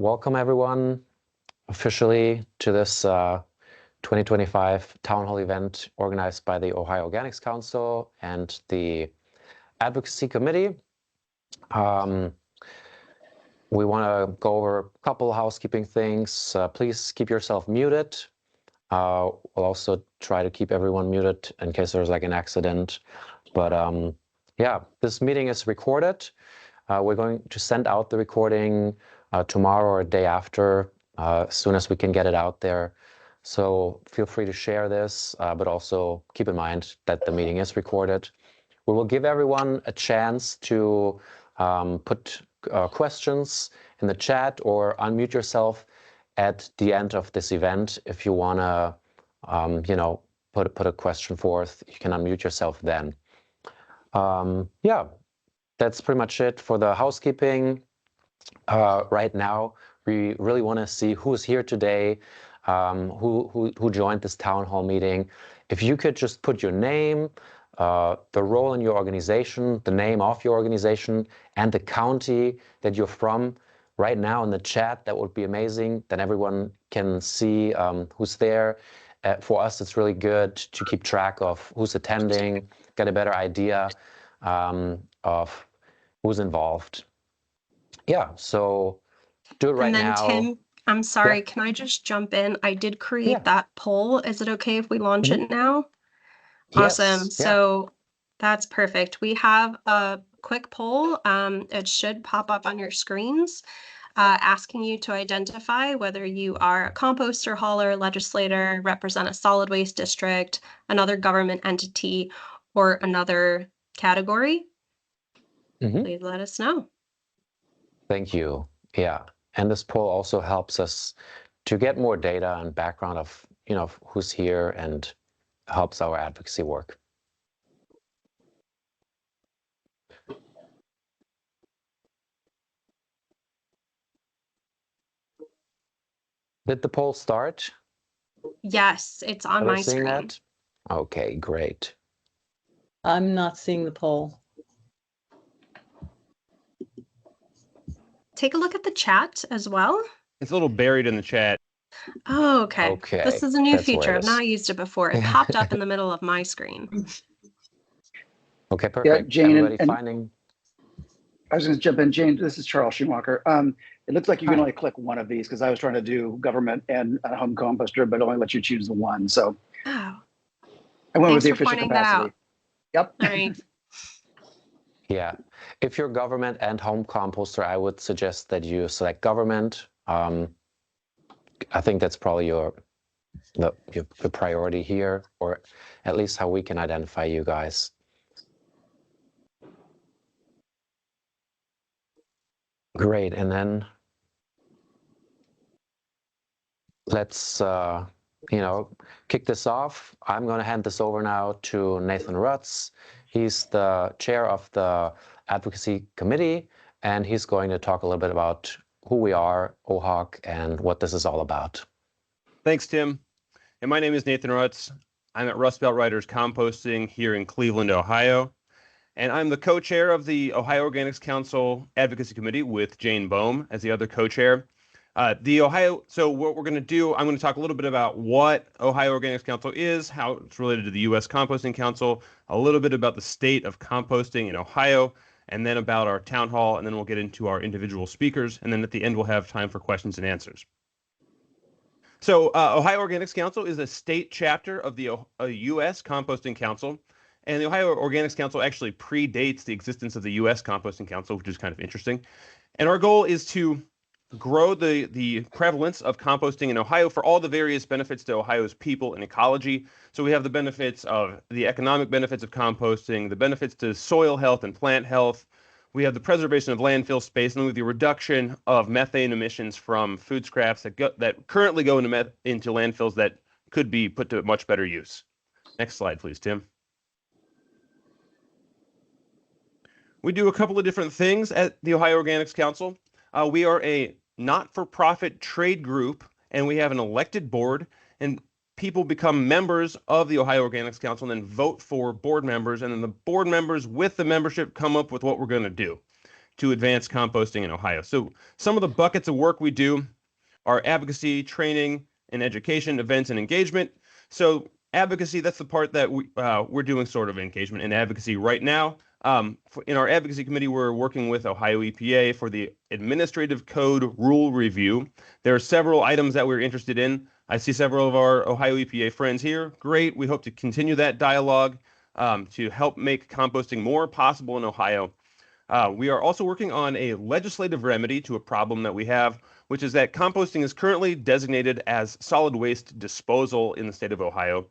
welcome everyone officially to this 2025 Town Hall event organized by the Ohio Organics Council and the Advocacy Committee. We want to go over a couple housekeeping things. Please keep yourself muted. We'll also try to keep everyone muted in case there's like an accident. But yeah, this meeting is recorded. We're going to send out the recording tomorrow or a day after, as soon as we can get it out there. So feel free to share this, but also keep in mind that the meeting is recorded. We will give everyone a chance to put questions in the chat or unmute yourself at the end of this event. If you want to, you know, put a question forth, you can unmute yourself then. Yeah, that's pretty much it for the housekeeping. Right now, we really want to see who's here today, who joined this town hall meeting. If you could just put your name, the role in your organization, the name of your organization, and the county that you're from right now in the chat, that would be amazing. Then everyone can see who's there. For us, it's really good to keep track of who's attending, get a better idea of who's involved. Yeah, so do it right now. And then Tim, I'm sorry, Yeah. can I just jump in? I did create that poll. Is it okay if we launch it now? Yes. Awesome. Yeah. So that's perfect. We have a quick poll. It should pop up on your screens, asking you to identify whether you are a composter, hauler, legislator, represent a solid waste district, another government entity, or another category. Please let us know. Thank you. Yeah, and this poll also helps us to get more data and background of, you know, who's here, and helps our advocacy work. Did the poll start? Yes, it's on my screen. That? Okay, great. I'm not seeing the poll. Take a look at the chat as well. It's a little buried in the chat. Oh, okay. Okay, This is a new that's where feature. it I've is. not used it before. It popped up in the middle of my screen. Okay, perfect. Yeah, Jane, Everybody finding? I was going to jump in. Jane, this is Charles Schumacher. It looks like you can only click one of these, because I was trying to do government and a home composter, but it only lets you choose the one. So Oh, I went with thanks the for official pointing that capacity. out. Yep. All right. Yeah, if you're government and home composter, I would suggest that you select government. I think that's probably your priority here, or at least how we can identify you guys. Great, and then let's you know, kick this off. I'm going to hand this over now to Nathan Rutz. He's the chair of the Advocacy Committee, and he's going to talk a little bit about who we are, OHOC, and what this is all about. Thanks, Tim. And my name is Nathan Rutz. I'm at Rust Belt Writers Composting here in Cleveland, Ohio. And I'm the co-chair of the Ohio Organics Council Advocacy Committee with Jane Boehm as the other co-chair. So what we're going to do, I'm going to talk a little bit about what Ohio Organics Council is, how it's related to the U.S. Composting Council, a little bit about the state of composting in Ohio, and then about our town hall, and then we'll get into our individual speakers, and then at the end we'll have time for questions and answers. So Ohio Organics Council is a state chapter of the U.S. Composting Council, and the Ohio Organics Council actually predates the existence of the U.S. Composting Council, which is kind of interesting. And our goal is to grow the prevalence of composting in Ohio for all the various benefits to Ohio's people and ecology. So we have the benefits of the economic benefits of composting, the benefits to soil health and plant health. We have the preservation of landfill space, and we have the reduction of methane emissions from food scraps that currently go into landfills that could be put to much better use. Next slide, please, Tim. We do a couple of different things at the Ohio Organics Council. We are a not-for-profit trade group, and we have an elected board, and people become members of the Ohio Organics Council and then vote for board members, and then the board members with the membership come up with what we're going to do. to advance composting in Ohio. So some of the buckets of work we do are advocacy, training, and education, events, and engagement. So advocacy, that's the part that we're doing sort of engagement and advocacy right now. In our advocacy committee, we're working with Ohio EPA for the administrative code rule review. There are several items that we're interested in. I see several of our Ohio EPA friends here. Great. We hope to continue that dialogue to help make composting more possible in Ohio. We are also working on a legislative remedy to a problem that we have, which is that composting is currently designated as solid waste disposal in the state of Ohio.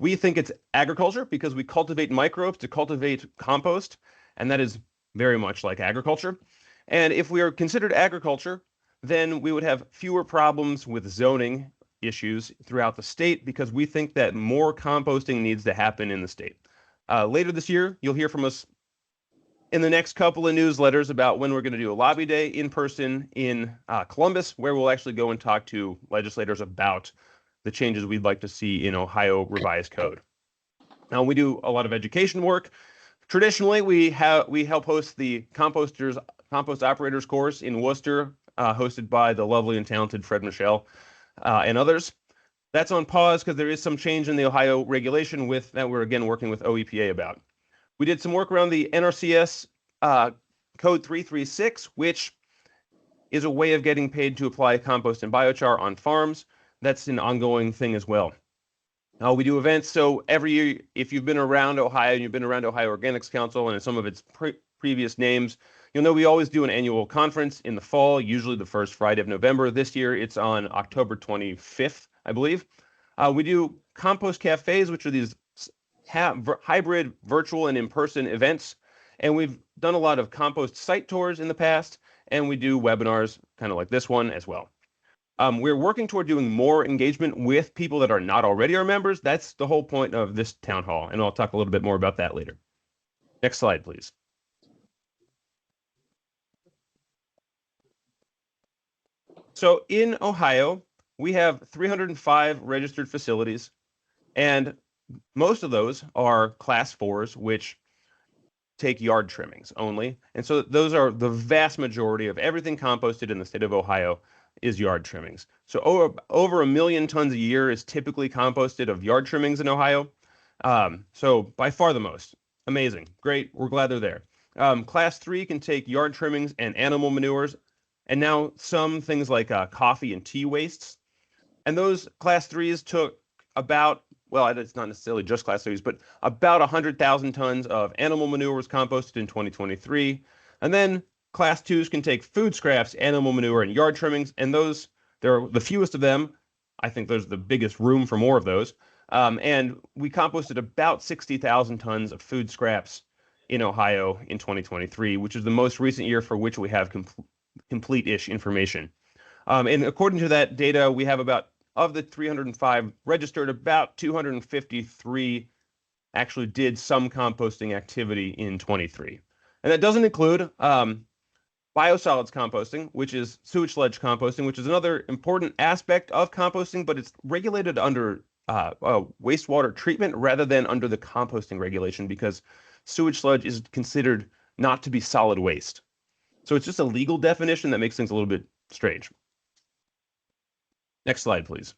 We think it's agriculture because we cultivate microbes to cultivate compost, and that is very much like agriculture. And if we are considered agriculture, then we would have fewer problems with zoning issues throughout the state because we think that more composting needs to happen in the state. Later this year, you'll hear from us in the next couple of newsletters about when we're going to do a lobby day in person in Columbus, where we'll actually go and talk to legislators about the changes we'd like to see in Ohio revised code. Now, we do a lot of education work. Traditionally, we help host the compost operators course in Worcester, hosted by the lovely and talented Fred Michelle and others. That's on pause because there is some change in the Ohio regulation that we're again working with OEPA about. We did some work around the NRCS code 336, which is a way of getting paid to apply compost and biochar on farms. That's an ongoing thing as well. We do events. So every year, if you've been around Ohio and you've been around Ohio Organics Council and some of its previous names, you'll know we always do an annual conference in the fall, usually the first Friday of November. This year, it's on October 25th, I believe. We do compost cafes, which are these hybrid virtual and in-person events. And we've done a lot of compost site tours in the past, and we do webinars kind of like this one as well. We're working toward doing more engagement with people that are not already our members. That's the whole point of this town hall, and I'll talk a little bit more about that later. Next slide, please. So in Ohio, we have 305 registered facilities, and most of those are class 4s, which take yard trimmings only. And so those are the vast majority of everything composted in the state of Ohio is yard trimmings. So over 1 million tons a year is typically composted of yard trimmings in Ohio. So by far the most. Amazing. Great. We're glad they're there. Class 3 can take yard trimmings and animal manures, and now some things like coffee and tea wastes. And those class 3s took about, well, it's not necessarily just class 3s, but about 100,000 tons of animal manure was composted in 2023. And then class 2s can take food scraps, animal manure, and yard trimmings, and those, there are the fewest of them. I think there's the biggest room for more of those. And we composted about 60,000 tons of food scraps in Ohio in 2023, which is the most recent year for which we have complete-ish information. And according to that data, we have about, of the 305 registered, about 253 actually did some composting activity in 23. And that doesn't include biosolids composting, which is sewage sludge composting, which is another important aspect of composting, but it's regulated under wastewater treatment rather than under the composting regulation because sewage sludge is considered not to be solid waste. So it's just a legal definition that makes things a little bit strange. Next slide, please.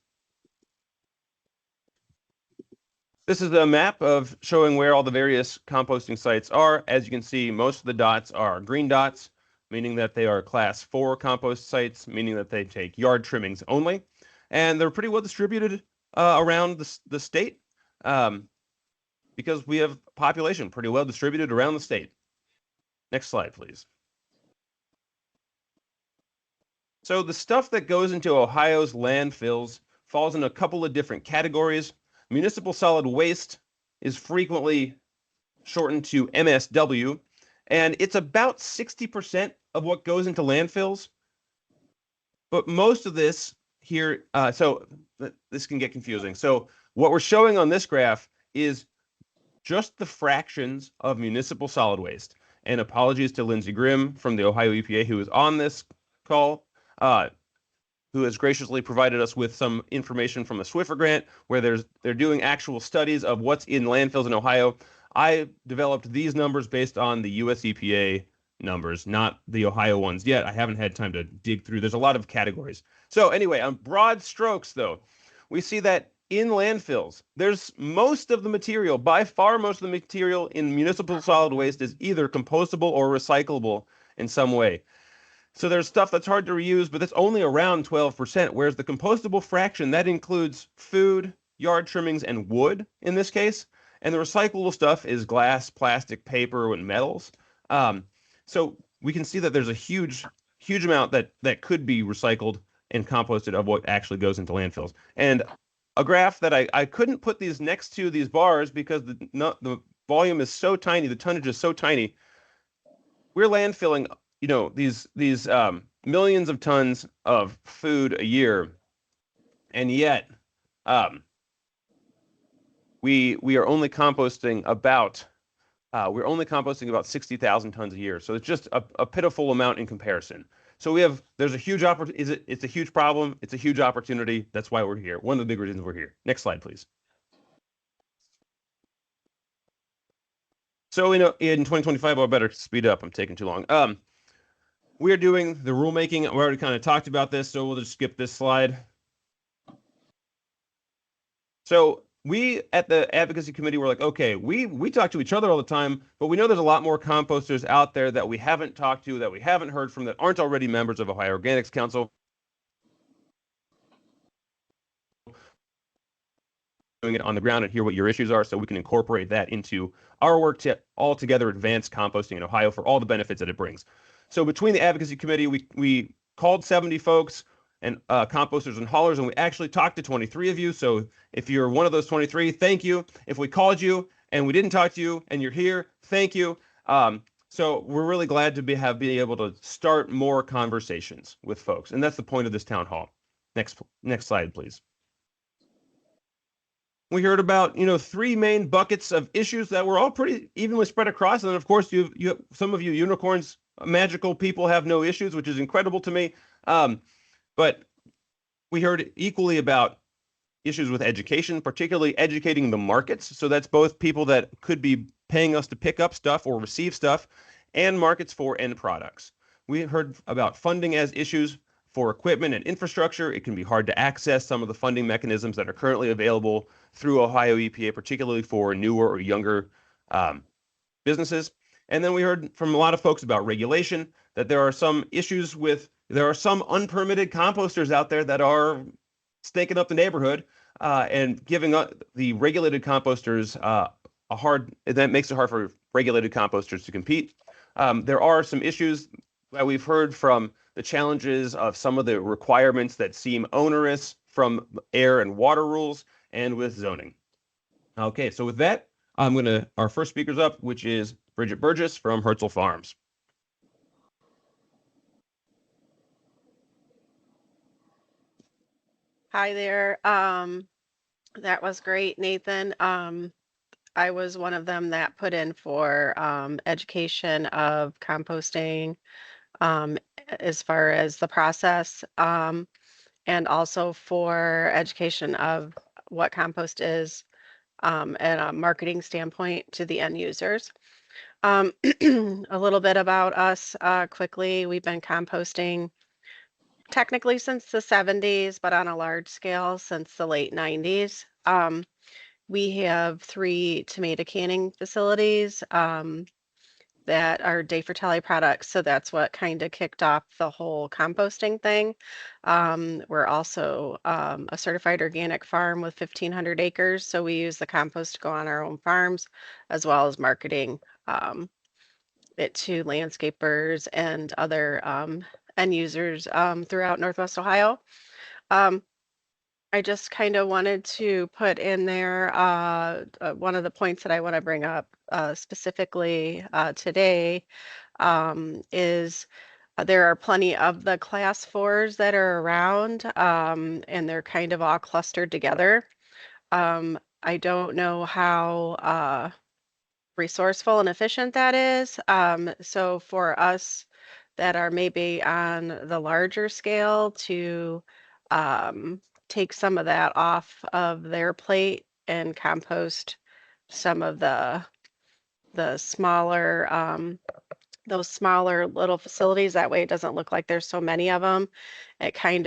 This is a map of showing where all the various composting sites are. As you can see, most of the dots are green dots, meaning that they are class 4 compost sites, meaning that they take yard trimmings only. And they're pretty well distributed around the state because we have population pretty well distributed around the state. Next slide, please. So the stuff that goes into Ohio's landfills falls in a couple of different categories. Municipal solid waste is frequently shortened to MSW, and it's about 60% of what goes into landfills. But most of this here, so this can get confusing. So what we're showing on this graph is just the fractions of municipal solid waste. And apologies to Lindsey Grimm from the Ohio EPA, who is on this call, who has graciously provided us with some information from a Swiffer grant where they're doing actual studies of what's in landfills in Ohio. I developed these numbers based on the US EPA numbers, not the Ohio ones yet. I haven't had time to dig through. There's a lot of categories. So anyway, on broad strokes, though, we see that in landfills, there's most of the material, by far most of the material in municipal solid waste is either compostable or recyclable in some way. So there's stuff that's hard to reuse, but that's only around 12%, whereas the compostable fraction, that includes food, yard trimmings, and wood in this case. And the recyclable stuff is glass, plastic, paper, and metals. So we can see that there's a huge amount that could be recycled and composted of what actually goes into landfills. And a graph that I couldn't put these next to these bars because the volume is so tiny, the tonnage is so tiny. We're landfilling, these millions of tons of food a year, and yet we are only composting about 60,000 tons a year. So it's just a pitiful amount in comparison. So there's a huge opportunity. It's a huge problem. It's a huge opportunity. That's why we're here. One of the big reasons we're here. Next slide, please. So in 2025, I better speed up. I'm taking too long. We are doing the rulemaking. We already kind of talked about this, so we'll just skip this slide. So we at the advocacy committee were like, okay, we talk to each other all the time, but we know there's a lot more composters out there that we haven't talked to, that we haven't heard from, that aren't already members of Ohio Organics Council. Doing it on the ground and hear what your issues are so we can incorporate that into our work to all together advance composting in Ohio for all the benefits that it brings. So between the advocacy committee, we called 70 folks and composters and haulers, and we actually talked to 23 of you. So if you're one of those 23, thank you. If we called you and we didn't talk to you and you're here, thank you. So we're really glad to be able to start more conversations with folks, and that's the point of this town hall. Next slide, please. We heard about, three main buckets of issues that were all pretty evenly spread across. And then, of course, some of you unicorns, magical people have no issues, which is incredible to me. But we heard equally about issues with education, particularly educating the markets. So that's both people that could be paying us to pick up stuff or receive stuff, and markets for end products. We heard about funding as issues for equipment and infrastructure. It can be hard to access some of the funding mechanisms that are currently available through Ohio EPA, particularly for newer or younger businesses. And then we heard from a lot of folks about regulation, that there are some issues there are some unpermitted composters out there that are staking up the neighborhood and giving the regulated composters that makes it hard for regulated composters to compete. There are some issues that we've heard from the challenges of some of the requirements that seem onerous from air and water rules and with zoning. Okay, so with that, our first speaker's up, which is Bridgett Burgess from Hirzel Farms. Hi there. That was great, Nathan. I was one of them that put in for education of composting as far as the process, and also for education of what compost is and a marketing standpoint to the end users. A little bit about us quickly. We've been composting technically since the 70s, but on a large scale since the late 90s. We have 3 tomato canning facilities that are day for tally products. So that's what kind of kicked off the whole composting thing. We're also a certified organic farm with 1,500 acres. So we use the compost to go on our own farms, as well as marketing it to landscapers and other end users throughout Northwest Ohio. I just kind of wanted to put in there one of the points that I want to bring up specifically today is there are plenty of the class 4s that are around, and they're kind of all clustered together. I don't know how resourceful and efficient that is. So for us that are maybe on the larger scale to take some of that off of their plate and compost some of the smaller those smaller little facilities. That way it doesn't look like there's so many of them. It kind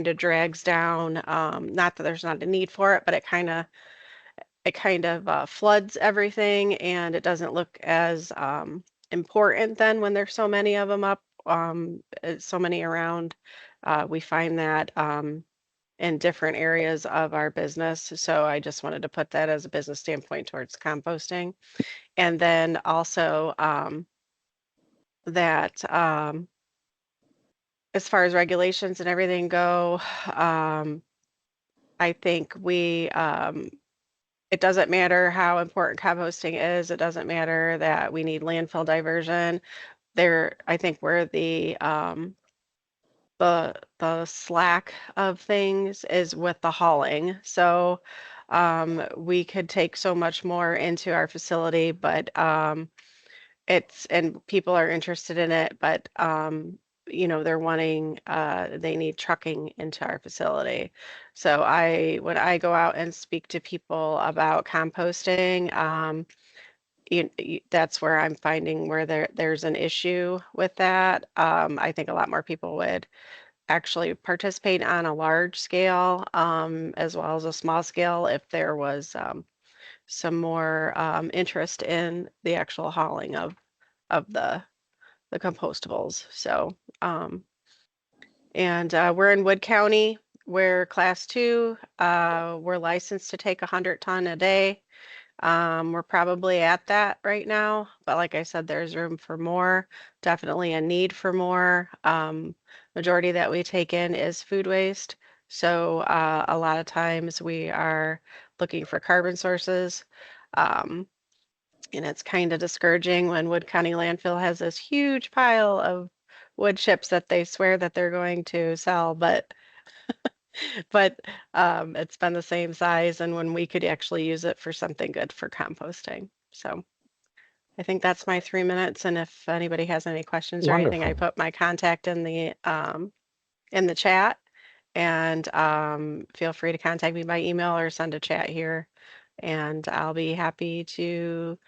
of drags down, not that there's not a need for it, but it kind of floods everything, and it doesn't look as important then when there's so many of them up, so many around. We find that in different areas of our business. So I just wanted to put that as a business standpoint towards composting. And then also that as far as regulations and everything go, I think it doesn't matter how important composting is. It doesn't matter that we need landfill diversion. I think where the slack of things is with the hauling. So we could take so much more into our facility, but and people are interested in it, but they're wanting, they need trucking into our facility. So when I go out and speak to people about composting, that's where I'm finding where there's an issue with that. I think a lot more people would actually participate on a large scale, as well as a small scale, if there was some more interest in the actual hauling of the compostables. So, and we're in Wood County. We're class 2. We're licensed to take 100 ton a day. We're probably at that right now, but like I said, there's room for more, definitely a need for more. Majority that we take in is food waste. So a lot of times we are looking for carbon sources. And it's kind of discouraging when Wood County landfill has this huge pile of wood chips that they swear that they're going to sell, but it's been the same size, and when we could actually use it for something good for composting. So I think that's my 3 minutes, and if anybody has any questions or anything, I put my contact in the chat, and feel free to contact me by email or send a chat here, and I'll be happy to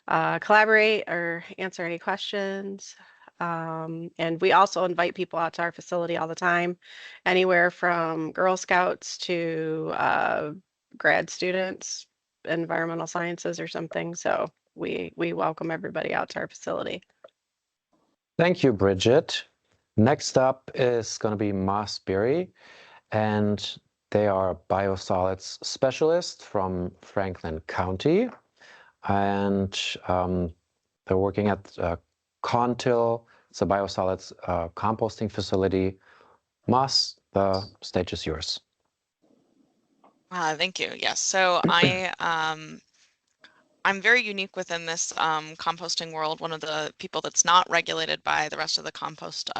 collaborate or answer any questions. And we also invite people out to our facility all the time, anywhere from Girl Scouts to grad students, environmental sciences or something. So we welcome everybody out to our facility. Thank you, Bridgett. Next up is going to be Birri, and they are biosolids specialists from Franklin County, and they're working at Contil. It's a biosolids composting facility. Mas, the stage is yours. Thank you. Yes, so I'm very unique within this composting world, one of the people that's not regulated by the rest of the compost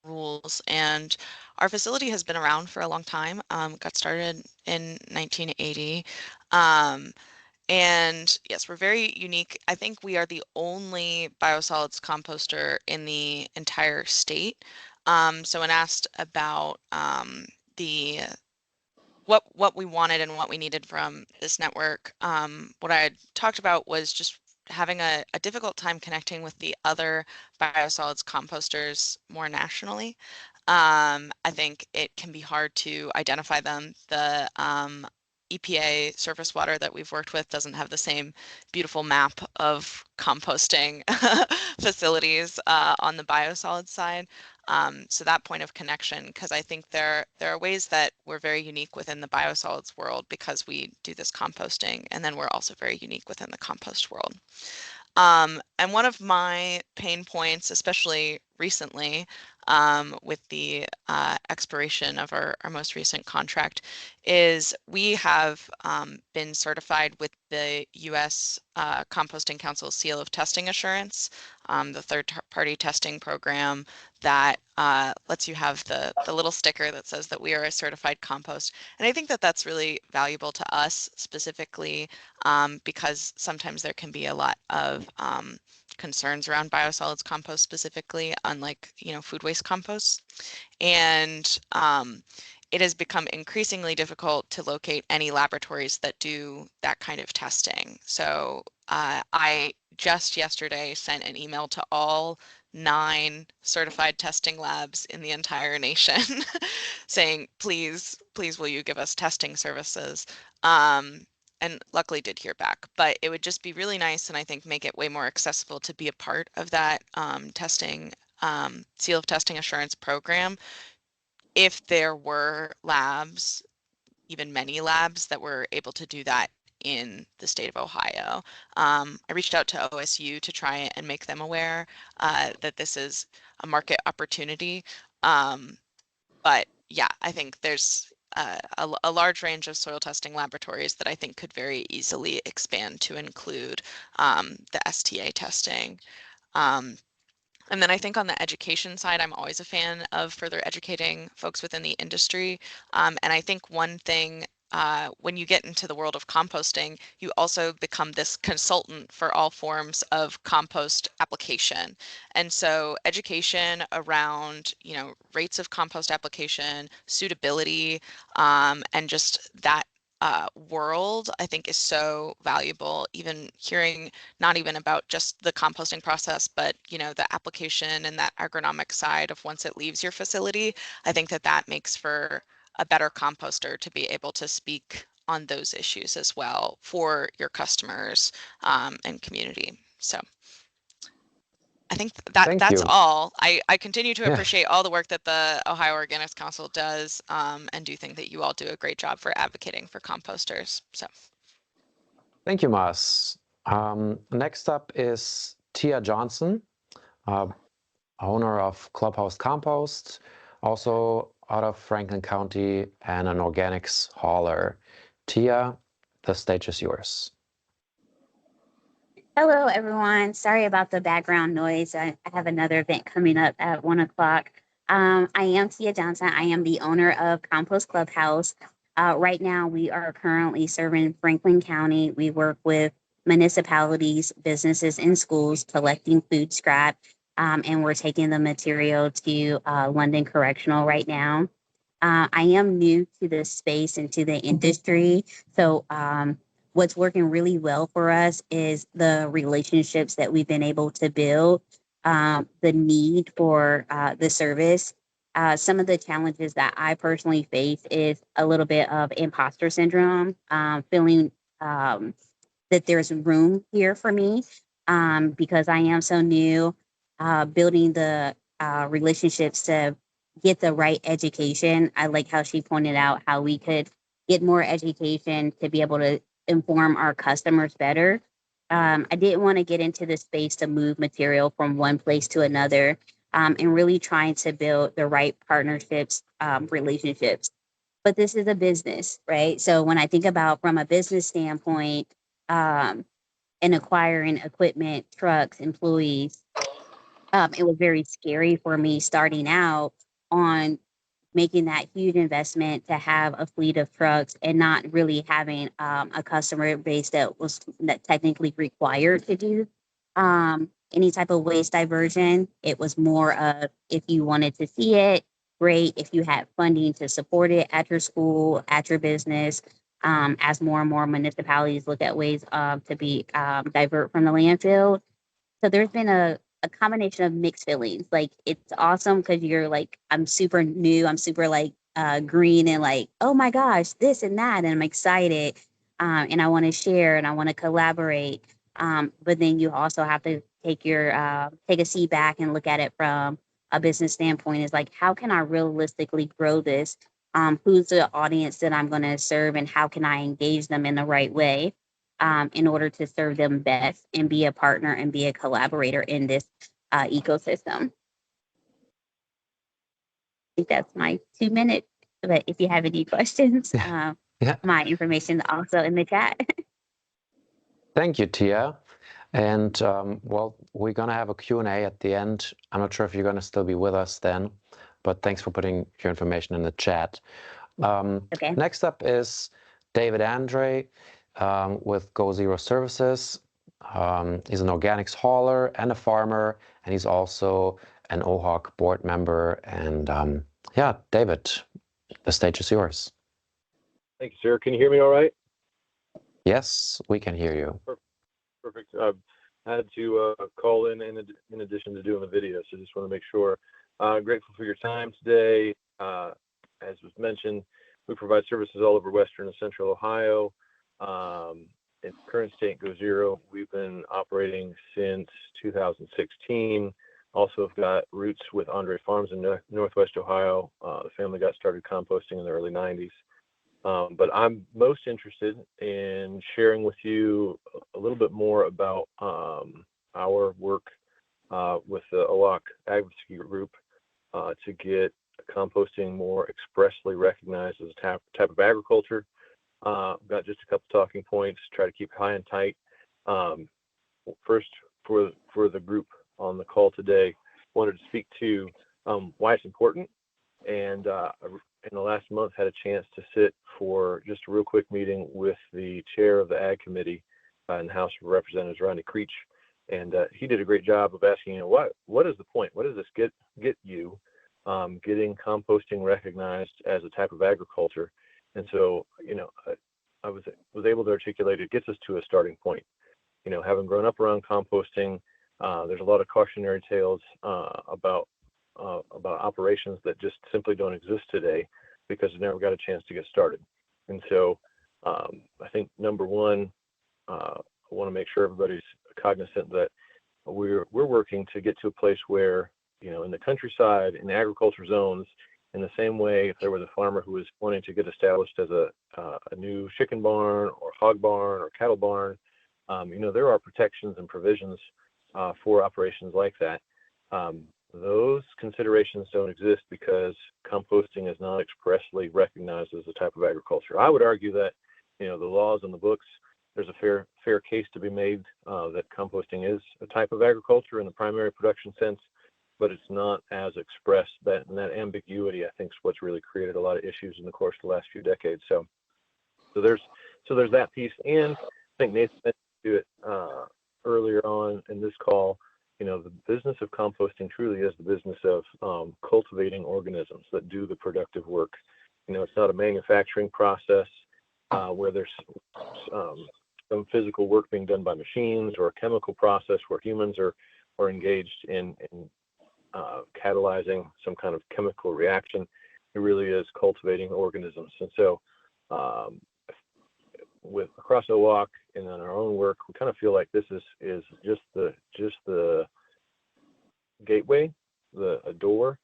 rules. And our facility has been around for a long time, got started in 1980. And yes, we're very unique. I think we are the only biosolids composter in the entire state. So when asked about what we wanted and what we needed from this network, what I had talked about was just having a difficult time connecting with the other biosolids composters more nationally. I think it can be hard to identify them. The EPA surface water that we've worked with doesn't have the same beautiful map of composting facilities on the biosolids side. So that point of connection, because I think there are ways that we're very unique within the biosolids world because we do this composting, and then we're also very unique within the compost world. And one of my pain points, especially recently, with the expiration of our most recent contract, is we have been certified with the U.S. Composting Council Seal of Testing Assurance, the third-party testing program that lets you have the little sticker that says that we are a certified compost. And I think that that's really valuable to us specifically because sometimes there can be a lot of concerns around biosolids compost specifically, unlike food waste compost. And it has become increasingly difficult to locate any laboratories that do that kind of testing. So I just yesterday sent an email to all 9 certified testing labs in the entire nation saying, please will you give us testing services? And luckily did hear back, but it would just be really nice, and I think make it way more accessible to be a part of that testing seal of testing assurance program if there were labs, even many labs, that were able to do that in the state of Ohio. I reached out to OSU to try and make them aware that this is a market opportunity. But yeah, I think there's a large range of soil testing laboratories that I think could very easily expand to include the STA testing. And then I think on the education side, I'm always a fan of further educating folks within the industry. And I think one thing when you get into the world of composting, you also become this consultant for all forms of compost application. And so education around, rates of compost application, suitability, and just that world, I think is so valuable. Even hearing not even about just the composting process, but the application and that agronomic side of once it leaves your facility, I think that makes for a better composter to be able to speak on those issues as well for your customers and community. So I think that's all. I continue to appreciate all the work that the Ohio Organics Council does and do think that you all do a great job for advocating for composters. So thank you, Mas. Next up is Tia Johnson, owner of Clubhouse Compost, also out of Franklin County, and an organics hauler. Tia, the stage is yours. Hello, everyone. Sorry about the background noise. I have another event coming up at 1 o'clock. I am Tia Johnson. I am the owner of Compost Clubhouse. Right now, we are currently serving Franklin County. We work with municipalities, businesses, and schools collecting food scrap, and we're taking the material to London Correctional right now. I am new to the space and to the industry, so what's working really well for us is the relationships that we've been able to build, the need for the service. Some of the challenges that I personally face is a little bit of imposter syndrome, feeling that there's room here for me because I am so new, building the relationships to get the right education. I like how she pointed out how we could get more education to be able to inform our customers better. I didn't want to get into the space to move material from one place to another, and really trying to build the right partnerships, relationships. But this is a business, right? So when I think about from a business standpoint, and acquiring equipment, trucks, employees, it was very scary for me starting out on making that huge investment to have a fleet of trucks and not really having a customer base that technically required to do any type of waste diversion. It was more of if you wanted to see it, great. If you had funding to support it at your school, at your business, as more and more municipalities look at ways to be divert from the landfill. So there's been a combination of mixed feelings. Like, it's awesome because you're like, I'm super new, I'm super like green and like, oh my gosh, this and that, and I'm excited, and I want to share and I want to collaborate. But then you also have to take a seat back and look at it from a business standpoint. Is like, how can I realistically grow this? Who's the audience that I'm going to serve, and how can I engage them in the right way? In order to serve them best and be a partner and be a collaborator in this ecosystem. I think that's my 2 minutes, but if you have any questions, my information also in the chat. Thank you, Tia. And well, we're going to have a Q&A at the end. I'm not sure if you're going to still be with us then, but thanks for putting your information in the chat. Okay. Next up is David Andre with GoZERO Services. He's an organics hauler and a farmer, and he's also an OHOC board member. And yeah, David, the stage is yours. Thank you, sir. Can you hear me all right? Yes, we can hear you. Perfect. had to call in addition to doing the video. So just want to make sure. Grateful for your time today. As was mentioned, we provide services all over Western and Central Ohio. In current state, GoZERO, we've been operating since 2016. Also have got roots with Andre Farms in Northwest Ohio. The family got started composting in the early 90s. But I'm most interested in sharing with you a little bit more about our work with the OHOC Advocacy Group to get composting more expressly recognized as a type of agriculture. Got just a couple talking points, try to keep high and tight. First, for the group on the call today, wanted to speak to why it's important. And in the last month, had a chance to sit for just a real quick meeting with the chair of the Ag Committee in the House of Representatives, Rodney Creech. And he did a great job of asking, what is the point? What does this get you? Getting composting recognized as a type of agriculture. And so, I was able to articulate it gets us to a starting point. Having grown up around composting, there's a lot of cautionary tales about operations that just simply don't exist today because they never got a chance to get started. And so I think number one, I want to make sure everybody's cognizant that we're working to get to a place where, in the countryside, in the agriculture zones, in the same way, if there was a farmer who was wanting to get established as a new chicken barn or hog barn or cattle barn, there are protections and provisions for operations like that. Those considerations don't exist because composting is not expressly recognized as a type of agriculture. I would argue that, the laws and the books, there's a fair case to be made that composting is a type of agriculture in the primary production sense, but it's not as expressed. That ambiguity, I think, is what's really created a lot of issues in the course of the last few decades. So there's that piece, and I think Nathan mentioned it earlier on in this call. The business of composting truly is the business of cultivating organisms that do the productive work. It's not a manufacturing process where there's some physical work being done by machines or a chemical process where humans are engaged in catalyzing some kind of chemical reaction. It really is cultivating organisms. And so with across OHOC and in our own work, we kind of feel like this is just the gateway, a door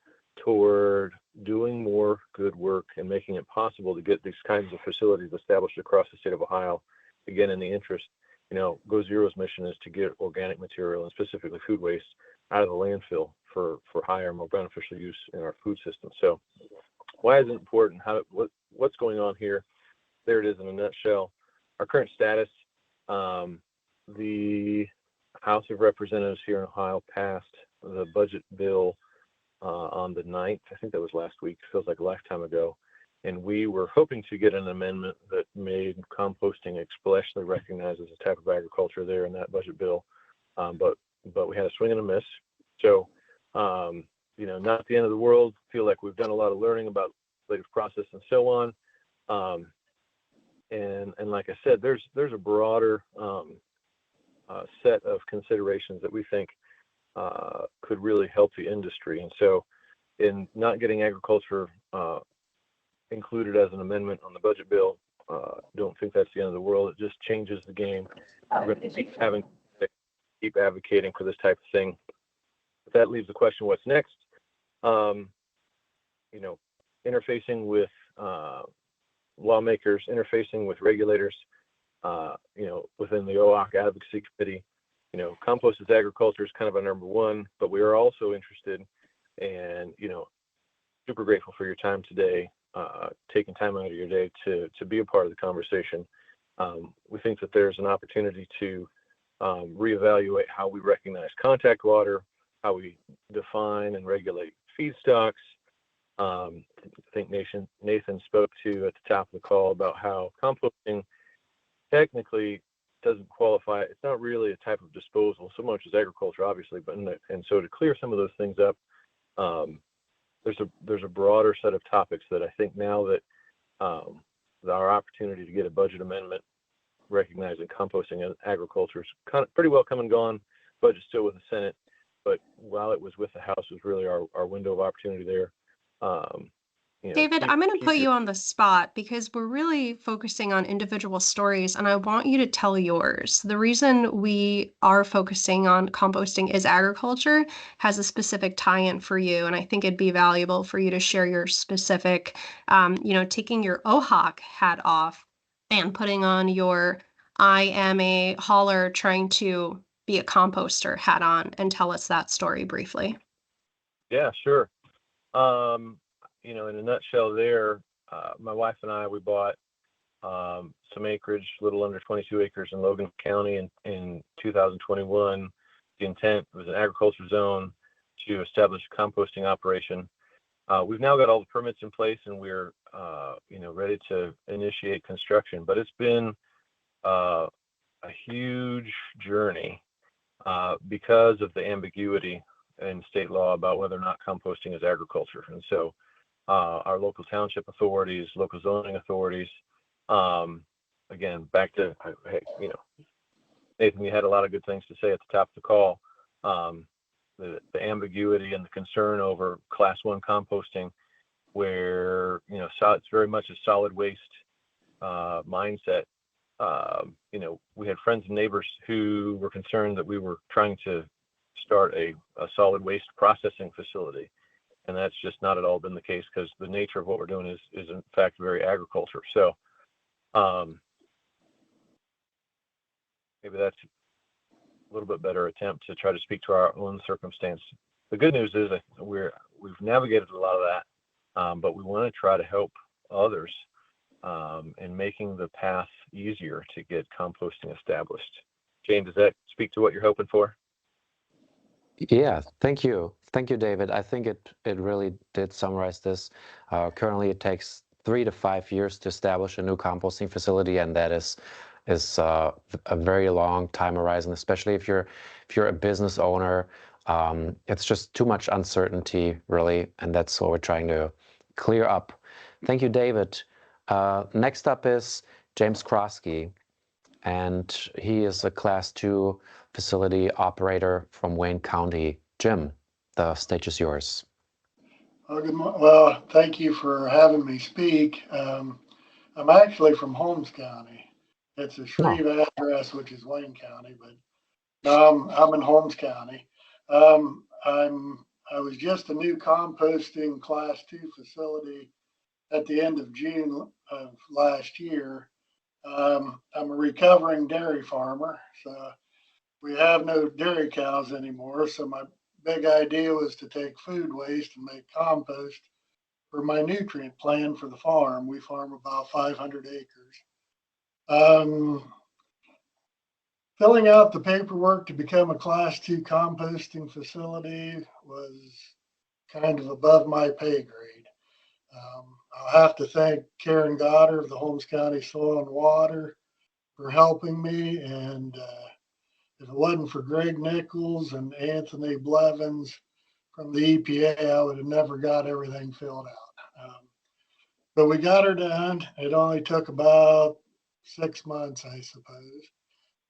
toward doing more good work and making it possible to get these kinds of facilities established across the state of Ohio, again, in the interest. GoZero's mission is to get organic material and specifically food waste out of the landfill for higher, more beneficial use in our food system. So why is it important? What's going on here? There it is in a nutshell. Our current status, the House of Representatives here in Ohio passed the budget bill on the 9th. I think that was last week. Feels like a lifetime ago. And we were hoping to get an amendment that made composting expressly recognized as a type of agriculture there in that budget bill. But we had a swing and a miss. So, not the end of the world. Feel like we've done a lot of learning about legislative process and so on. And like I said, there's a broader set of considerations that we think could really help the industry. And so in not getting agriculture included as an amendment on the budget bill, don't think that's the end of the world. It just changes the game. We're going to keep advocating for this type of thing. But that leaves the question, what's next? Interfacing with lawmakers, interfacing with regulators, within the OHOC Advocacy Committee. Compost as agriculture is kind of our number one, but we are also interested and, super grateful for your time today, taking time out of your day to be a part of the conversation. We think that there's an opportunity to reevaluate how we recognize contact water, how we define and regulate feedstocks. I think Nathan spoke to at the top of the call about how composting technically doesn't qualify. It's not really a type of disposal so much as agriculture, obviously, but and so to clear some of those things up, there's a broader set of topics that I think now that our opportunity to get a budget amendment recognizing composting and agriculture is kind of pretty well come and gone. budget still with the Senate, but while it was with the House, was really our window of opportunity there. David, I'm going to put you on the spot because we're really focusing on individual stories, and I want you to tell yours. The reason we are focusing on composting is agriculture has a specific tie-in for you, and I think it'd be valuable for you to share your specific, taking your OHOC hat off and putting on your I am a hauler trying to be a composter hat on, and tell us that story briefly. Yeah, sure. In a nutshell there, my wife and I, we bought some acreage, a little under 22 acres in Logan County in 2021. The intent was an agriculture zone to establish a composting operation. We've now got all the permits in place and we're, ready to initiate construction, but it's been a huge journey because of the ambiguity in state law about whether or not composting is agriculture. And so our local township authorities, local zoning authorities, again, back to, Nathan, you had a lot of good things to say at the top of the call. The ambiguity and the concern over class 1 composting, where, it's very much a solid waste mindset. We had friends and neighbors who were concerned that we were trying to start a solid waste processing facility. And that's just not at all been the case because the nature of what we're doing is in fact very agriculture. So maybe that's a little bit better attempt to try to speak to our own circumstance. The good news is that we've navigated a lot of that, but we want to try to help others in making the path easier to get composting established. Jane, does that speak to what you're hoping for? Yeah, thank you. Thank you, David. I think it really did summarize this. Currently, it takes 3 to 5 years to establish a new composting facility, and that is a very long time horizon, especially if you're a business owner. It's just too much uncertainty, really, and that's what we're trying to clear up. Thank you, David. Next up is James Croskey, and he is a Class 2 facility operator from Wayne County. Jim, the stage is yours. Well, thank you for having me speak. I'm actually from Holmes County. It's a Shreve address, which is Wayne County, but I'm in Holmes County. I was just a new composting Class 2 facility at the end of June of last year. I'm a recovering dairy farmer, so we have no dairy cows anymore. So my big idea was to take food waste and make compost for my nutrient plan for the farm. We farm about 500 acres. Filling out the paperwork to become a Class 2 composting facility was kind of above my pay grade. I'll have to thank Karen Goddard of the Holmes County Soil and Water for helping me. And if it wasn't for Greg Nichols and Anthony Blevins from the EPA, I would have never got everything filled out. But we got her done. It only took about 6 months, I suppose.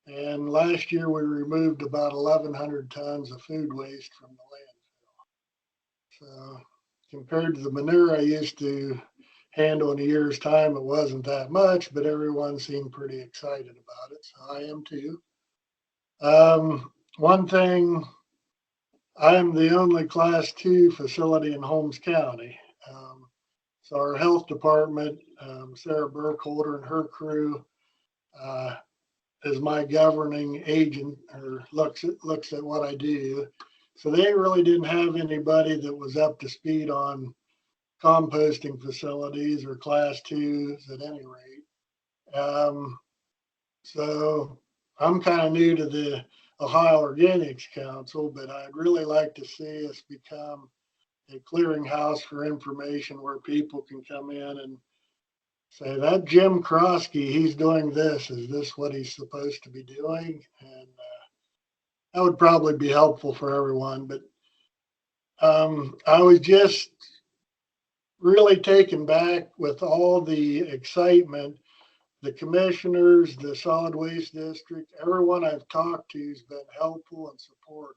And last year we removed about 1,100 tons of food waste from the landfill. So compared to the manure I used to handle in a year's time, it wasn't that much, but everyone seemed pretty excited about it. So I am too. One thing, I am the only Class 2 facility in Holmes County. So our health department, Sarah Burkholder and her crew, is my governing agent, or looks at what I do. So they really didn't have anybody that was up to speed on composting facilities or Class 2s at any rate. So I'm kind of new to the Ohio Organics Council, but I'd really like to see us become a clearinghouse for information where people can come in and say, that Jim Croskey, he's doing this. Is this what he's supposed to be doing? And that would probably be helpful for everyone. But I was just really taken back with all the excitement the commissioners, the solid waste district, everyone I've talked to has been helpful and supportive.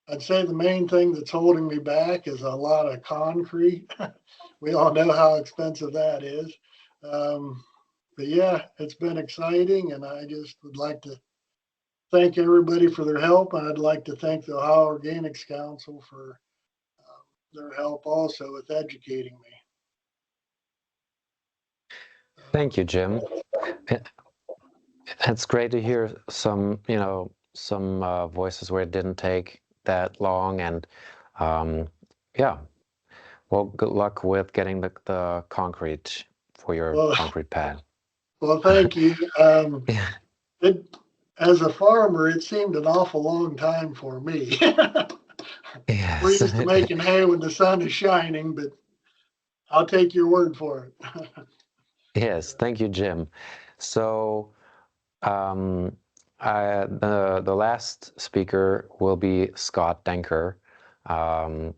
I'd say the main thing that's holding me back is a lot of concrete. We all know how expensive that is. But yeah, it's been exciting, and I just would like to thank everybody for their help. And I'd like to thank the Ohio Organics Council for their help also with educating me. Thank you, Jim. It's great to hear some, some voices where it didn't take that long, and yeah. Well, good luck with getting the concrete for your concrete pad. Well, thank you. As a farmer, it seemed an awful long time for me. Yes. We're used to making hay when the sun is shining, but I'll take your word for it. Yes, thank you, Jim. So the last speaker will be Scott Denker, out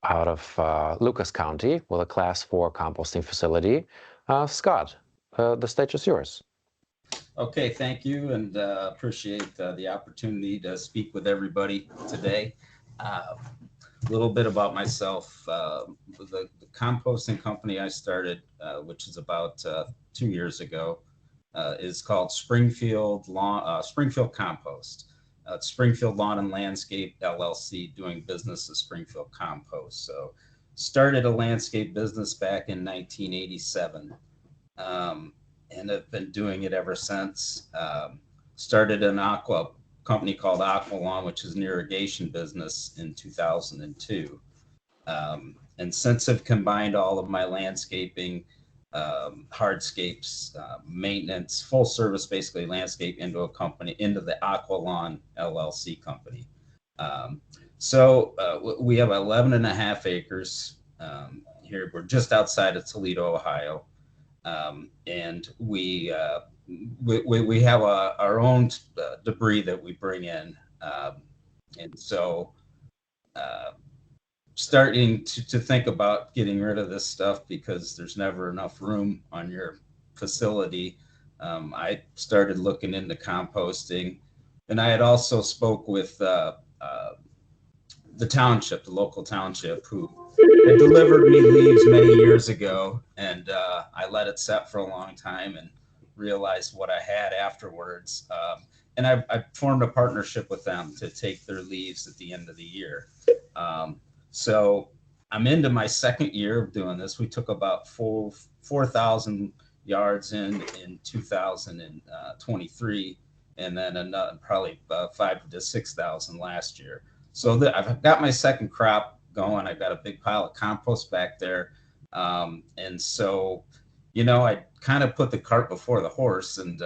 of Lucas County with a Class 4 composting facility. Scott, the stage is yours. Okay, thank you, and appreciate the opportunity to speak with everybody today. A little bit about myself. The composting company I started, which is about 2 years ago, is called Springfield Compost. It's Springfield Lawn and Landscape LLC, doing business as Springfield Compost. So started a landscape business back in 1987. And I've been doing it ever since. Started an company called Aqualon, which is an irrigation business, in 2002. And since I've combined all of my landscaping, hardscapes, maintenance, full service, basically landscape, into a company, into the Aqualon LLC company. So we have 11 and a half acres here. We're just outside of Toledo, Ohio. And we have our own debris that we bring in. And so starting to think about getting rid of this stuff because there's never enough room on your facility. I started looking into composting, and I had also spoke with the township, the local township, who had delivered me leaves many years ago, and I let it set for a long time and realized what I had afterwards. And I formed a partnership with them to take their leaves at the end of the year. So I'm into my second year of doing this. We took about 4,000 yards in 2023, and then another, probably 5,000 to 6,000 last year. So I've got my second crop going. I've got a big pile of compost back there. And so, I kind of put the cart before the horse, and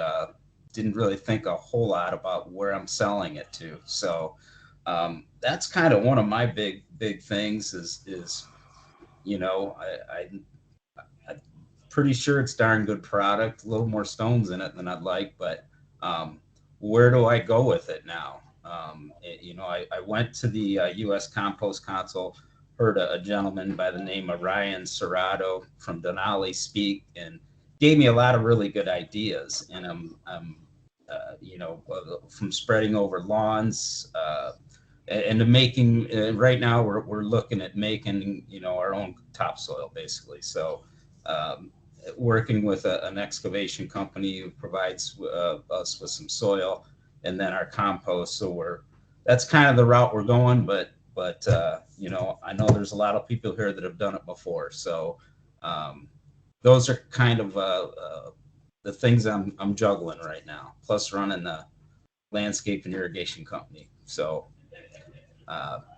didn't really think a whole lot about where I'm selling it to. So that's kind of one of my big things is I'm pretty sure it's darn good product, a little more stones in it than I'd like, but where do I go with it now? I went to the U.S. Compost Council, heard a gentleman by the name of Ryan Serrato from Denali speak, and gave me a lot of really good ideas. And I'm from spreading over lawns, and to making, right now we're looking at making, our own topsoil basically. So working with an excavation company who provides us with some soil, and then our compost. So that's kind of the route we're going, but I know there's a lot of people here that have done it before. So those are kind of the things I'm juggling right now, plus running the landscape and irrigation company. So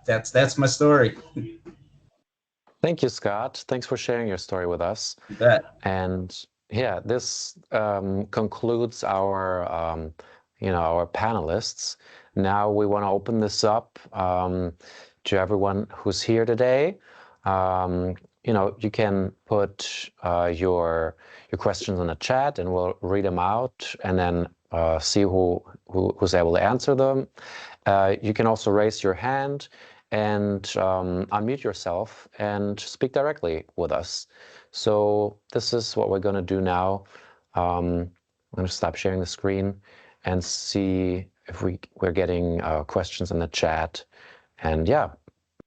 that's my story. Thank you, Scott. Thanks for sharing your story with us. You bet. And yeah, this concludes our our panelists. Now we want to open this up to everyone who's here today. You can put your questions in the chat, and we'll read them out, and then see who's able to answer them. You can also raise your hand, and unmute yourself and speak directly with us. So this is what we're going to do now. I'm going to stop sharing the screen and see if we're getting questions in the chat. And yeah,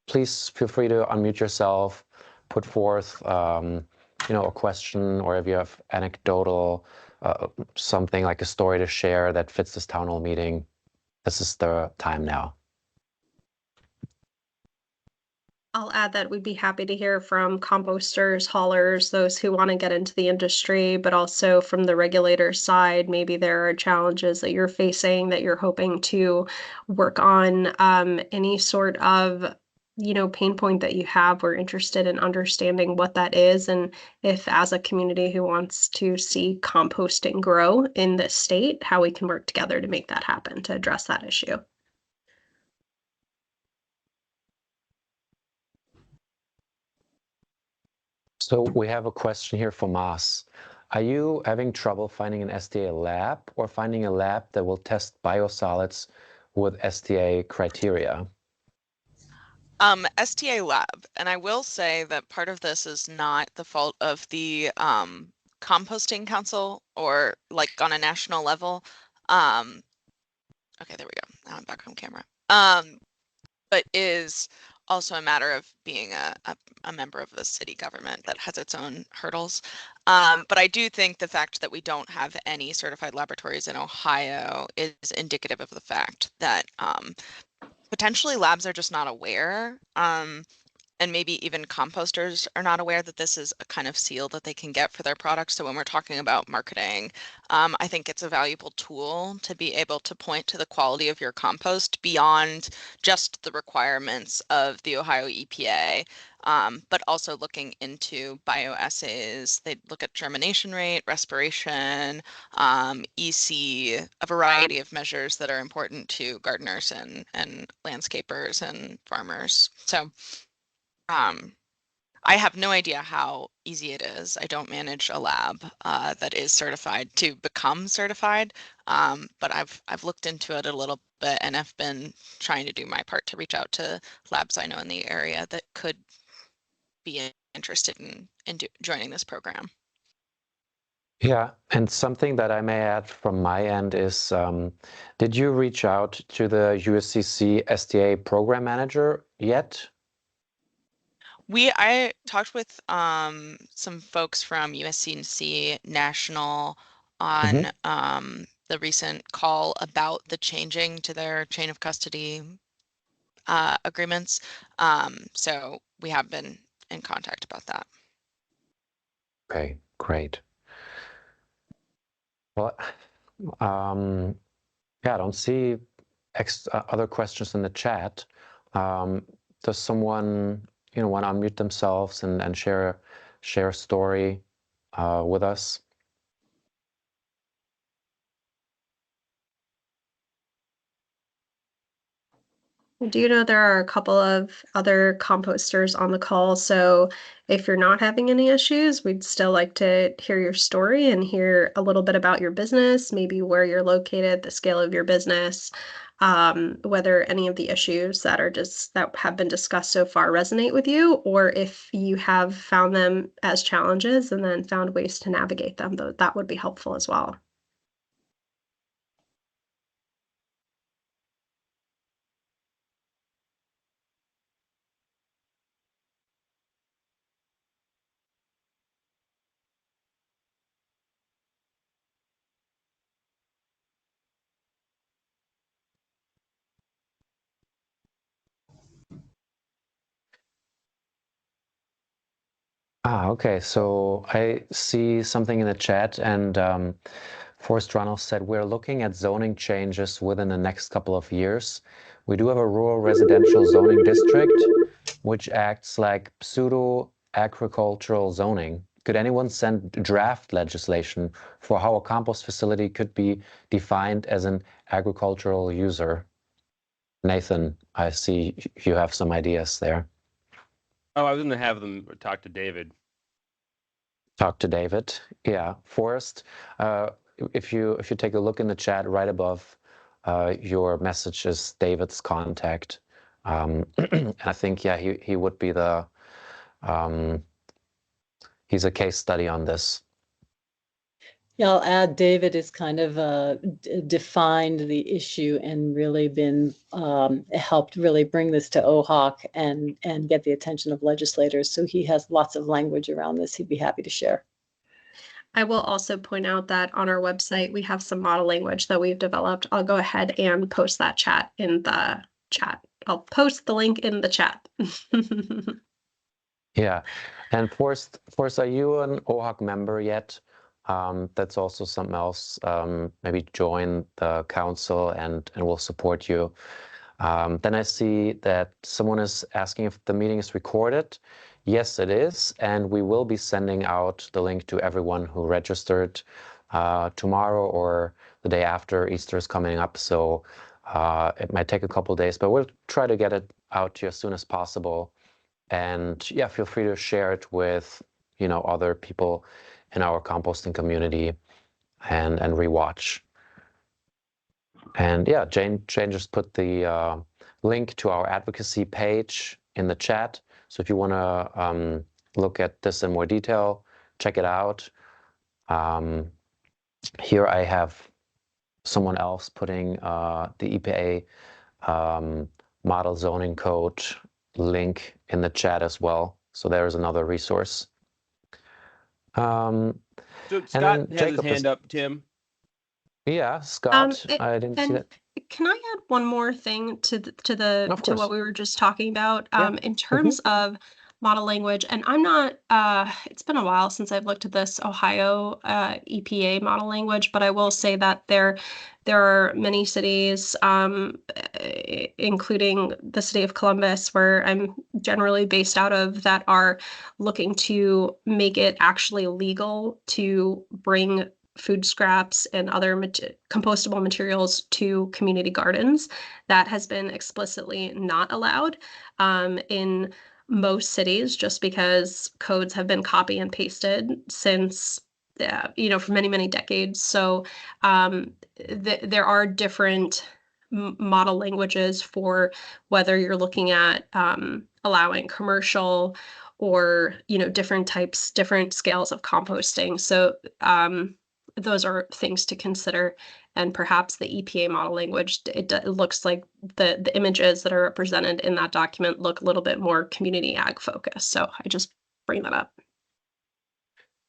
please feel free to unmute yourself, put forth a question, or if you have anecdotal something like a story to share that fits this town hall meeting, this is the time now. I'll add that we'd be happy to hear from composters, haulers, those who want to get into the industry, but also from the regulator side, maybe there are challenges that you're facing that you're hoping to work on. Any sort of pain point that you have, we're interested in understanding what that is, and if as a community who wants to see composting grow in this state, how we can work together to make that happen, to address that issue. So we have a question here from Mas. Are you having trouble finding an STA lab or finding a lab that will test biosolids with STA criteria? STA lab, and I will say that part of this is not the fault of the composting council or like on a national level. Okay, there we go. Now I'm back on camera. But is also a matter of being a member of the city government that has its own hurdles. But I do think the fact that we don't have any certified laboratories in Ohio is indicative of the fact that potentially labs are just not aware. And maybe even composters are not aware that this is a kind of seal that they can get for their products. So when we're talking about marketing, I think it's a valuable tool to be able to point to the quality of your compost beyond just the requirements of the Ohio EPA, but also looking into bioassays. They look at germination rate, respiration, EC, a variety of measures that are important to gardeners and landscapers and farmers. So I have no idea how easy it is. I don't manage a lab that is certified to become certified, but I've looked into it a little bit and have been trying to do my part to reach out to labs I know in the area that could be interested in joining this program. Yeah, and something that I may add from my end is, did you reach out to the USCC STA program manager yet? I talked with some folks from USCC National on the recent call about the changing to their chain of custody agreements. So we have been in contact about that. Okay, great. Well, yeah, I don't see other questions in the chat. Does someone want to unmute themselves and share a story with us? I do know there are a couple of other composters on the call, so if you're not having any issues, we'd still like to hear your story and hear a little bit about your business, maybe where you're located, the scale of your business, whether any of the issues that have been discussed so far resonate with you, or if you have found them as challenges and then found ways to navigate them, though that would be helpful as well. Okay, so I see something in the chat, and Forrest Runnels said, we're looking at zoning changes within the next couple of years. We do have a rural residential zoning district, which acts like pseudo-agricultural zoning. Could anyone send draft legislation for how a compost facility could be defined as an agricultural user? Nathan, I see you have some ideas there. Oh, I was going to have them talk to David. Talk to David. Yeah, Forrest, if you take a look in the chat right above your message is David's contact. And I think, yeah, he would be the, he's a case study on this. Yeah, I'll add David has kind of defined the issue and really been helped really bring this to OHOC and get the attention of legislators. So he has lots of language around this. He'd be happy to share. I will also point out that on our website, we have some model language that we've developed. I'll go ahead and post that chat in the chat. I'll post the link in the chat. Yeah. And Forrest, are you an OHOC member yet? That's also something else. Maybe join the council and we'll support you. Then I see that someone is asking if the meeting is recorded. Yes, it is. And we will be sending out the link to everyone who registered tomorrow or the day after. Easter is coming up. So it might take a couple of days, but we'll try to get it out to you as soon as possible. And yeah, feel free to share it with, other people in our composting community and rewatch. And yeah, Jane just put the link to our advocacy page in the chat. So if you want to look at this in more detail, check it out. Here I have someone else putting the EPA model zoning code link in the chat as well. So there's another resource. So Scott has his hand up, Tim. Yeah, Scott, I didn't see that. Can I add one more thing to what we were just talking about? Yeah. In terms of model language, and I'm not, it's been a while since I've looked at this Ohio EPA model language, but I will say that there are many cities, including the city of Columbus, where I'm generally based out of, that are looking to make it actually legal to bring food scraps and other compostable materials to community gardens. That has been explicitly not allowed in most cities, just because codes have been copy and pasted since, for many, many decades. So there are different model languages for whether you're looking at allowing commercial or, different scales of composting. So those are things to consider, and perhaps the EPA model language, it looks like the images that are represented in that document look a little bit more community ag focused. So I just bring that up.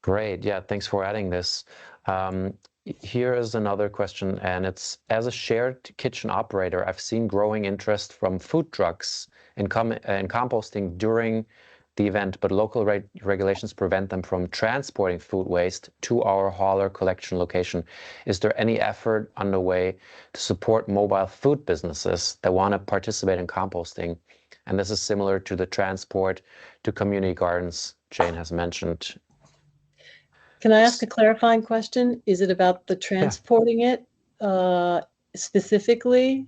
Great. Yeah, thanks for adding this. Here is another question, and it's, as a shared kitchen operator, I've seen growing interest from food trucks in composting during the event, but local regulations prevent them from transporting food waste to our hauler collection location. Is there any effort underway to support mobile food businesses that want to participate in composting? And this is similar to the transport to community gardens Jane has mentioned. Can I ask a clarifying question? Is it about the transporting it specifically?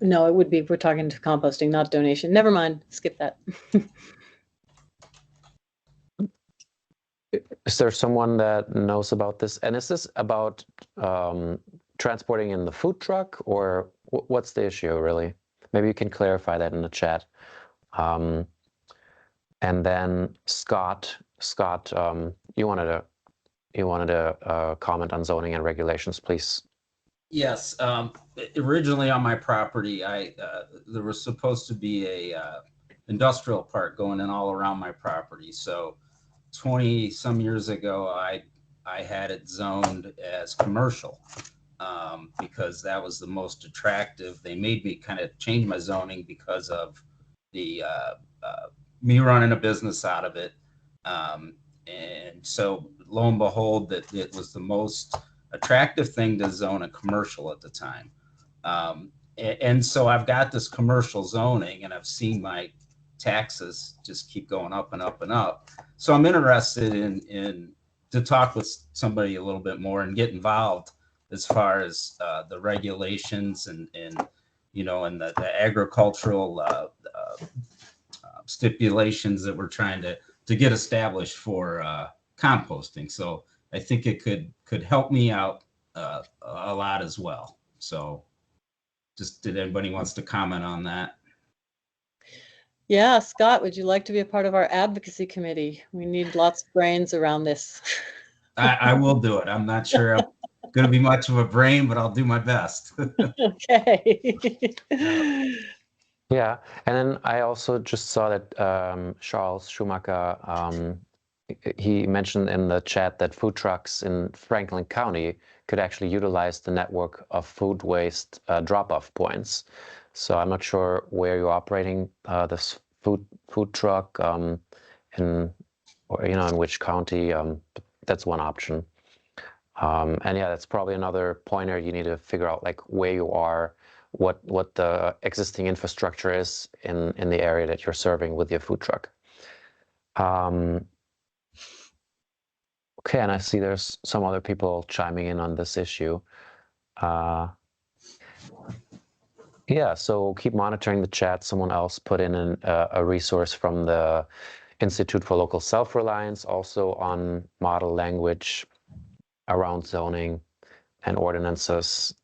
No, it would be if we're talking to composting, not donation. Never mind. Skip that. Is there someone that knows about this? And is this about transporting in the food truck, or what's the issue really? Maybe you can clarify that in the chat. And then Scott, you wanted to comment on zoning and regulations, please. Yes. Originally on my property, there was supposed to be a industrial park going in all around my property. So 20 some years ago, I had it zoned as commercial because that was the most attractive. They made me kind of change my zoning because of the me running a business out of it. And so lo and behold, that it was the most attractive thing to zone a commercial at the time. And so I've got this commercial zoning, and I've seen my taxes just keep going up and up and up. So I'm interested in to talk with somebody a little bit more and get involved as far as the regulations and the agricultural stipulations that we're trying to get established for composting. So I think it could help me out a lot as well. So just did anybody wants to comment on that? Yeah, Scott, would you like to be a part of our advocacy committee? We need lots of brains around this. I will do it. I'm not sure I'm going to be much of a brain, but I'll do my best. Okay. Yeah, and then I also just saw that Charles Schumacher, he mentioned in the chat that food trucks in Franklin County could actually utilize the network of food waste drop-off points. So I'm not sure where you're operating this food truck in which county. That's one option. And yeah, that's probably another pointer. You need to figure out like where you are, what the existing infrastructure is in the area that you're serving with your food truck. Okay, and I see there's some other people chiming in on this issue. Yeah, so keep monitoring the chat. Someone else put in a resource from the Institute for Local Self-Reliance, also on model language around zoning and ordinances.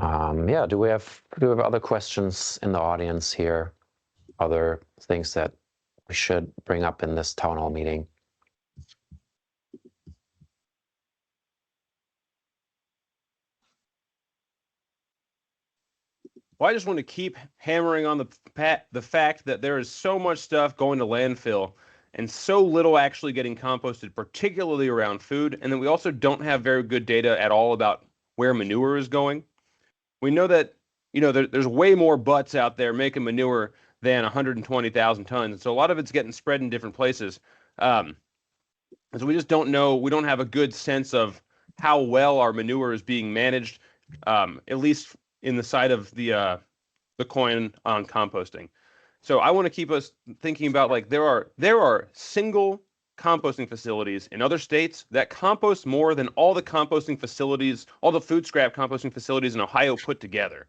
Yeah, do we have other questions in the audience here? Other things that we should bring up in this town hall meeting? Well, I just want to keep hammering on the fact that there is so much stuff going to landfill and so little actually getting composted, particularly around food. And then we also don't have very good data at all about where manure is going. We know that, there's way more butts out there making manure than 120,000 tons. So a lot of it's getting spread in different places. So we just don't know. We don't have a good sense of how well our manure is being managed, at least in the side of the coin on composting. So I want to keep us thinking about like there are single composting facilities in other states that compost more than all the composting facilities, all the food scrap composting facilities in Ohio put together.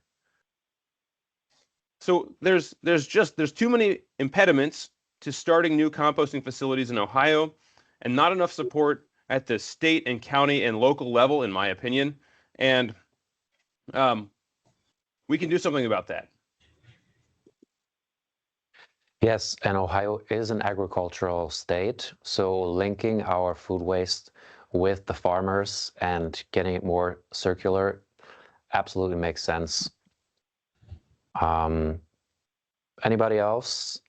So there's too many impediments to starting new composting facilities in Ohio, and not enough support at the state and county and local level, in my opinion. And we can do something about that. Yes, and Ohio is an agricultural state, so linking our food waste with the farmers and getting it more circular absolutely makes sense. Anybody else?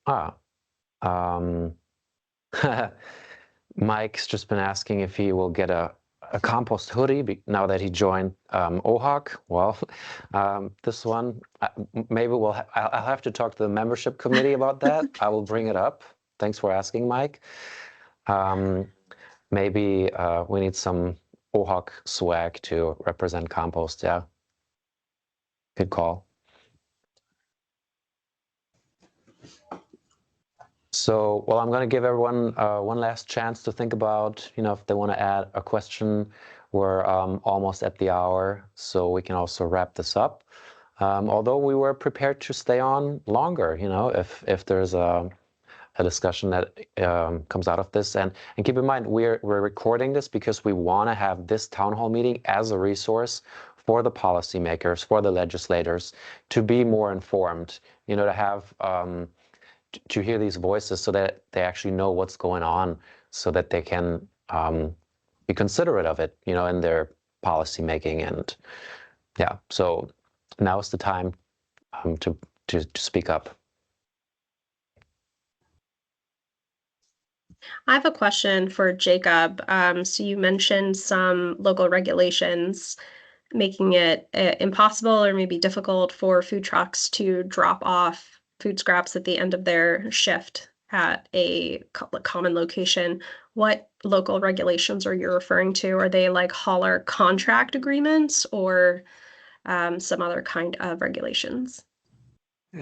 Mike's just been asking if he will get a compost hoodie now that he joined OHOC. Well, this one, maybe I'll have to talk to the membership committee about that. I will bring it up. Thanks for asking, Mike. Maybe we need some OHOC swag to represent compost. Yeah, good call. So, well, I'm going to give everyone one last chance to think about, if they want to add a question. We're almost at the hour, so we can also wrap this up. Although we were prepared to stay on longer, if there's a discussion that comes out of this. And keep in mind, we're recording this because we want to have this town hall meeting as a resource for the policymakers, for the legislators, to be more informed, to have to hear these voices so that they actually know what's going on, so that they can be considerate of it, in their policy making. And yeah, so now is the time to speak up. I have a question for Jacob. So you mentioned some local regulations making it impossible or maybe difficult for food trucks to drop off food scraps at the end of their shift at a common location. What local regulations are you referring to? Are they like hauler contract agreements or some other kind of regulations?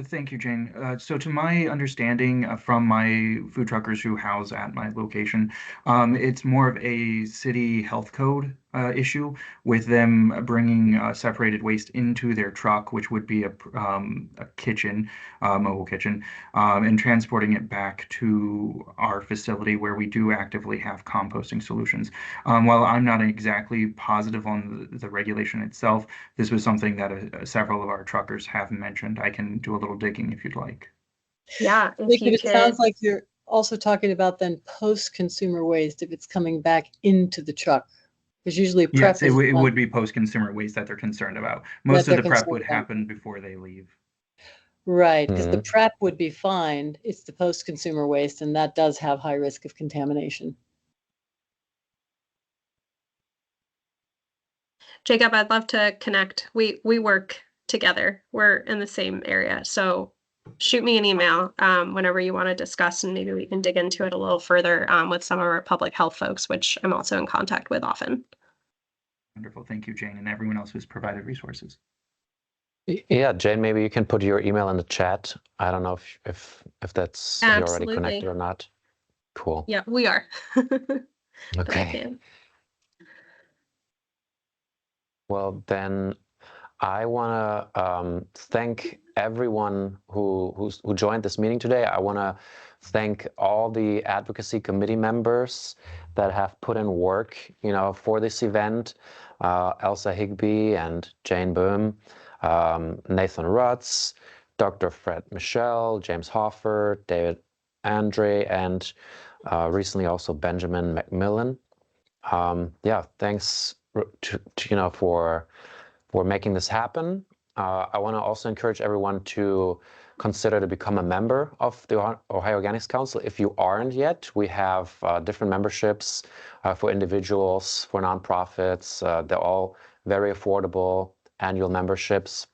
Thank you, Jane. So to my understanding from my food truckers who house at my location, it's more of a city health code issue with them bringing separated waste into their truck, which would be a kitchen, mobile kitchen, and transporting it back to our facility where we do actively have composting solutions. While I'm not exactly positive on the regulation itself, this was something that several of our truckers have mentioned. I can do a little digging if you'd like. Yeah, if Jacob, you it could. sounds like you're also talking about then post-consumer waste if it's coming back into the truck. Because usually prep Yes, it would be post-consumer waste that they're concerned about. Most of the prep would happen before they leave. Right, because the prep would be fine. It's the post-consumer waste, and that does have high risk of contamination. Jacob, I'd love to connect. We work together. We're in the same area. So shoot me an email whenever you want to discuss, and maybe we can dig into it a little further with some of our public health folks, which I'm also in contact with often. Wonderful. Thank you, Jane, and everyone else who's provided resources. Yeah, Jane, maybe you can put your email in the chat. I don't know if that's if you're already connected or not. Cool. Yeah, we are. Okay. Well, then I want to thank everyone who joined this meeting today. I want to thank all the advocacy committee members that have put in work, for this event. Elsa Higbee and Jane Boehm, Nathan Rutz, Dr. Fred Michel, James Hoffer, David Andre, and recently also Benjamin McMillan. Yeah, thanks for making this happen. I want to also encourage everyone to consider to become a member of the Ohio Organics Council. If you aren't yet, we have different memberships for individuals, for nonprofits. They're all very affordable annual memberships.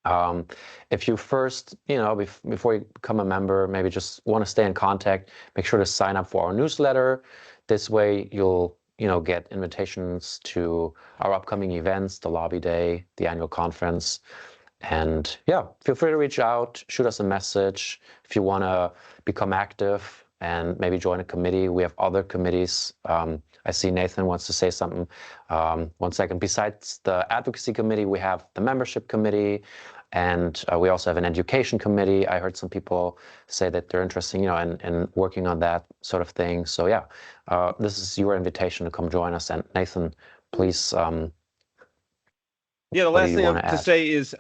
If you first, before you become a member, maybe just want to stay in contact, make sure to sign up for our newsletter. This way you'll get invitations to our upcoming events, the Lobby Day, the annual conference. And yeah, feel free to reach out, shoot us a message if you want to become active and maybe join a committee. We have other committees. I see Nathan wants to say something. 1 second. Besides the advocacy committee, we have the membership committee, and we also have an education committee. I heard some people say that they're interested, in working on that sort of thing. So yeah, this is your invitation to come join us. And Nathan, please. Yeah, the last thing I have to say is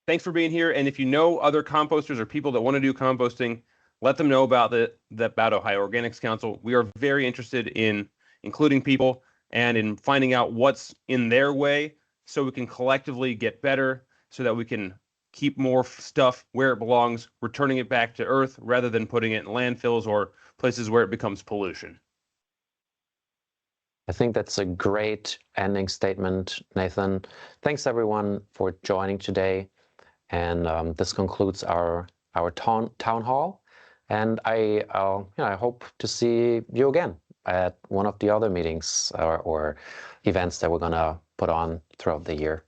thanks for being here. And if you know other composters or people that want to do composting, let them know about about Ohio Organics Council. We are very interested in including people and in finding out what's in their way so we can collectively get better, so that we can keep more stuff where it belongs, returning it back to Earth rather than putting it in landfills or places where it becomes pollution. I think that's a great ending statement, Nathan. Thanks everyone for joining today. And this concludes our town hall. And I hope to see you again at one of the other meetings or events that we're going to put on throughout the year.